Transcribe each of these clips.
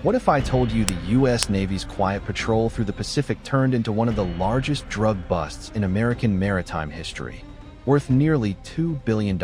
What if I told you the U.S. Navy's quiet patrol through the Pacific turned into one of the largest drug busts in American maritime history, worth nearly $2 billion?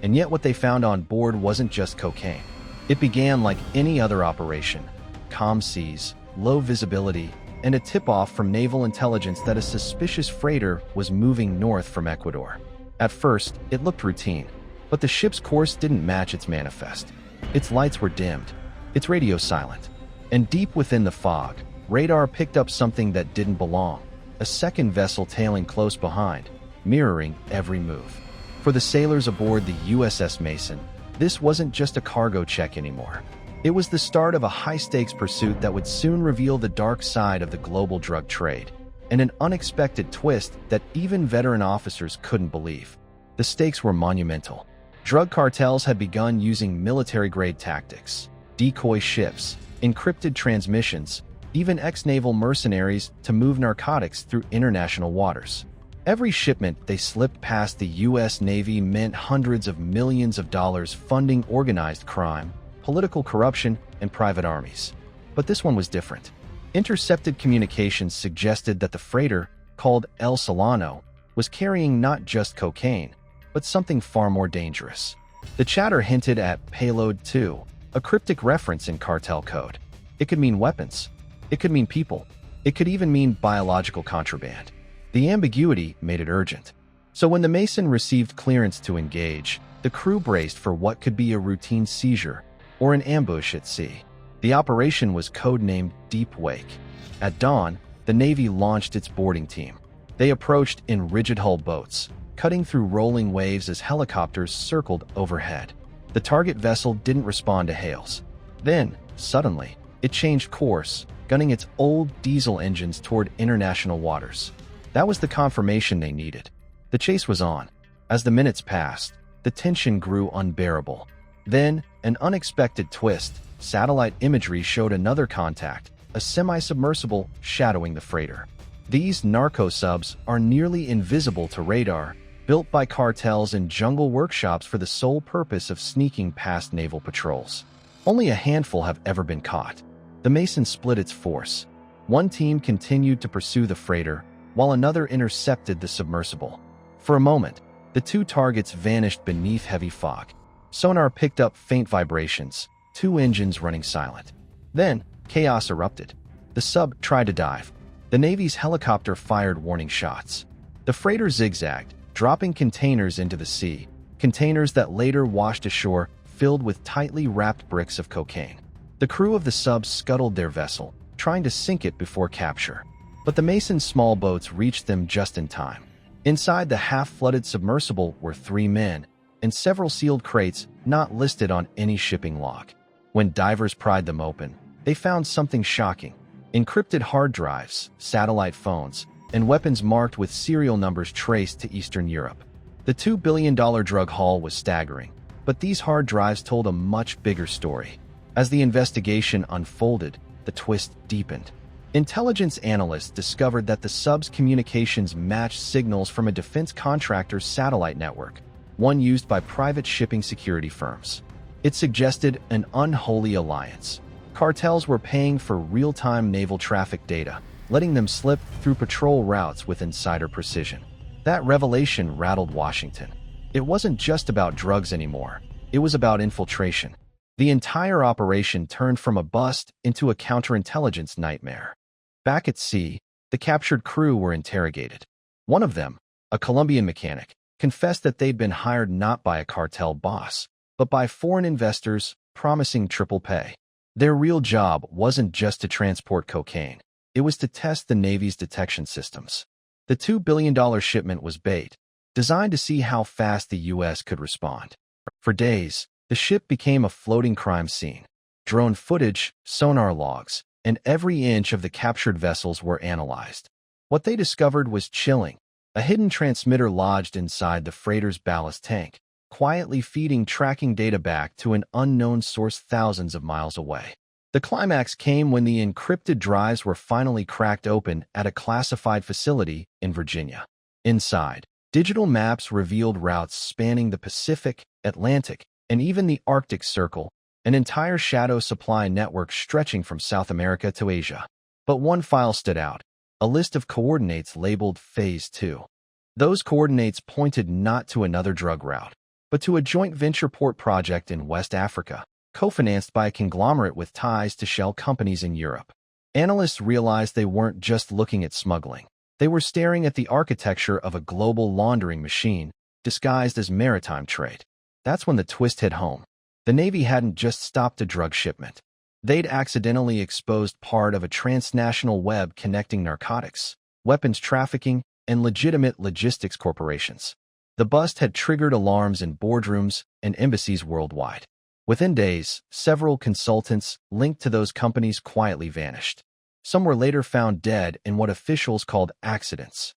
And yet what they found on board wasn't just cocaine. It began like any other operation: calm seas, low visibility, and a tip-off from naval intelligence that a suspicious freighter was moving north from Ecuador. At first, it looked routine, but the ship's course didn't match its manifest. Its lights were dimmed, its radio silent, and deep within the fog, radar picked up something that didn't belong: a second vessel tailing close behind, mirroring every move. For the sailors aboard the USS Mason, this wasn't just a cargo check anymore. It was the start of a high-stakes pursuit that would soon reveal the dark side of the global drug trade, and an unexpected twist that even veteran officers couldn't believe. The stakes were monumental. Drug cartels had begun using military-grade tactics: decoy ships, encrypted transmissions, even ex-naval mercenaries to move narcotics through international waters. Every shipment they slipped past the U.S. Navy meant hundreds of millions of dollars funding organized crime, political corruption, and private armies. But this one was different. Intercepted communications suggested that the freighter, called El Solano, was carrying not just cocaine, but something far more dangerous. The chatter hinted at Payload 2, a cryptic reference in cartel code. It could mean weapons. It could mean people. It could even mean biological contraband. The ambiguity made it urgent. So when the Mason received clearance to engage, the crew braced for what could be a routine seizure or an ambush at sea. The operation was codenamed Deep Wake. At dawn, the Navy launched its boarding team. They approached in rigid-hull boats, cutting through rolling waves as helicopters circled overhead. The target vessel didn't respond to hails. Then, suddenly, it changed course, gunning its old diesel engines toward international waters. That was the confirmation they needed. The chase was on. As the minutes passed, the tension grew unbearable. Then, an unexpected twist: satellite imagery showed another contact, a semi-submersible shadowing the freighter. These narco-subs are nearly invisible to radar, built by cartels in jungle workshops for the sole purpose of sneaking past naval patrols. Only a handful have ever been caught. The Mason split its force. One team continued to pursue the freighter, while another intercepted the submersible. For a moment, the two targets vanished beneath heavy fog. Sonar picked up faint vibrations, two engines running silent. Then, chaos erupted. The sub tried to dive. The Navy's helicopter fired warning shots. The freighter zigzagged, dropping containers into the sea, containers that later washed ashore filled with tightly wrapped bricks of cocaine. The crew of the sub scuttled their vessel, trying to sink it before capture. But the Mason's small boats reached them just in time. Inside the half-flooded submersible were 3 men, and several sealed crates not listed on any shipping log. When divers pried them open, they found something shocking: encrypted hard drives, satellite phones, and weapons marked with serial numbers traced to Eastern Europe. The $2 billion drug haul was staggering, but these hard drives told a much bigger story. As the investigation unfolded, the twist deepened. Intelligence analysts discovered that the sub's communications matched signals from a defense contractor's satellite network, one used by private shipping security firms. It suggested an unholy alliance. Cartels were paying for real-time naval traffic data, letting them slip through patrol routes with insider precision. That revelation rattled Washington. It wasn't just about drugs anymore. It was about infiltration. The entire operation turned from a bust into a counterintelligence nightmare. Back at sea, the captured crew were interrogated. One of them, a Colombian mechanic, confessed that they'd been hired not by a cartel boss, but by foreign investors promising triple pay. Their real job wasn't just to transport cocaine. It was to test the Navy's detection systems. The $2 billion shipment was bait, designed to see how fast the U.S. could respond. For days, the ship became a floating crime scene. Drone footage, sonar logs, and every inch of the captured vessels were analyzed. What they discovered was chilling: a hidden transmitter lodged inside the freighter's ballast tank, quietly feeding tracking data back to an unknown source thousands of miles away. The climax came when the encrypted drives were finally cracked open at a classified facility in Virginia. Inside, digital maps revealed routes spanning the Pacific, Atlantic, and even the Arctic Circle, an entire shadow supply network stretching from South America to Asia. But one file stood out, a list of coordinates labeled Phase 2. Those coordinates pointed not to another drug route, but to a joint venture port project in West Africa, co-financed by a conglomerate with ties to shell companies in Europe. Analysts realized they weren't just looking at smuggling. They were staring at the architecture of a global laundering machine disguised as maritime trade. That's when the twist hit home. The Navy hadn't just stopped a drug shipment. They'd accidentally exposed part of a transnational web connecting narcotics, weapons trafficking, and legitimate logistics corporations. The bust had triggered alarms in boardrooms and embassies worldwide. Within days, several consultants linked to those companies quietly vanished. Some were later found dead in what officials called accidents.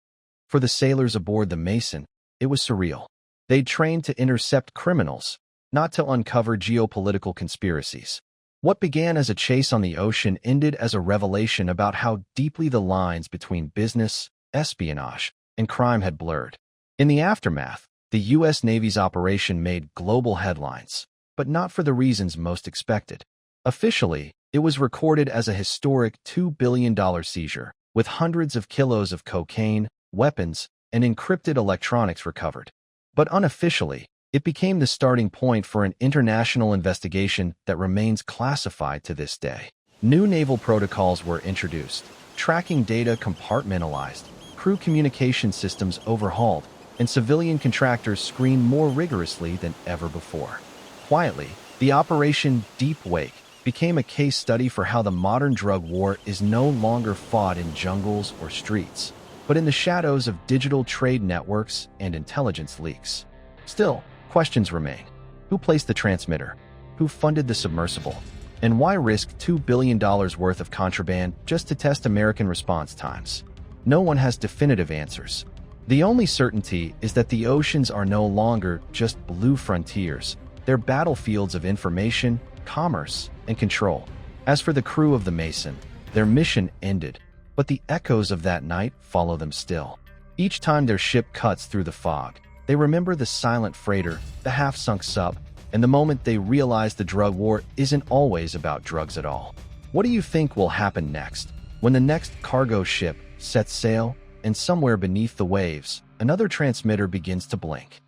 For the sailors aboard the Mason, it was surreal. They'd trained to intercept criminals, not to uncover geopolitical conspiracies. What began as a chase on the ocean ended as a revelation about how deeply the lines between business, espionage, and crime had blurred. In the aftermath, the U.S. Navy's operation made global headlines, but not for the reasons most expected. Officially, it was recorded as a historic $2 billion seizure, with hundreds of kilos of cocaine, weapons, and encrypted electronics recovered. But unofficially, it became the starting point for an international investigation that remains classified to this day. New naval protocols were introduced, tracking data compartmentalized, crew communication systems overhauled, and civilian contractors screened more rigorously than ever before. Quietly, the Operation Deep Wake became a case study for how the modern drug war is no longer fought in jungles or streets, but in the shadows of digital trade networks and intelligence leaks. Still, questions remain. Who placed the transmitter? Who funded the submersible? And why risk $2 billion worth of contraband just to test American response times? No one has definitive answers. The only certainty is that the oceans are no longer just blue frontiers. They're battlefields of information, commerce, and control. As for the crew of the Mason, their mission ended, but the echoes of that night follow them still. Each time their ship cuts through the fog, they remember the silent freighter, the half-sunk sub, and the moment they realize the drug war isn't always about drugs at all. What do you think will happen next? When the next cargo ship sets sail, and somewhere beneath the waves, another transmitter begins to blink.